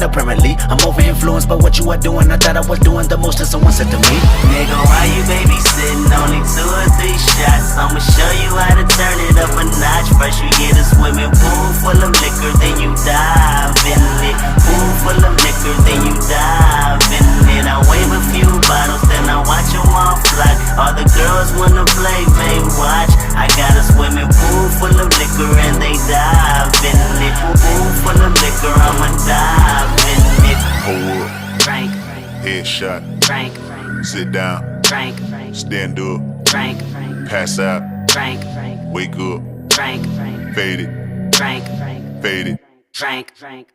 apparently I'm over influenced by what you are doing. I thought I was doing the most, and someone said to me, nigga, why you babysitting? Only 2 or 3 shots. I'ma show you how to turn it up a notch. First you get a swimming pool full of liquor, then you dive in it. Pool full of liquor, then you dive in it. I wave a few bottles, then I watch them all fly. All the girls wanna play, they watch. I got a swimming pool full of liquor and they dive in it. Pool full of liquor, I'ma dive in it. Hold up, Frank, headshot, Frank, sit down, Frank, stand up, Frank, pass out, Frank, wake up, Frank, fade it, Frank, fade it. Frank, Frank.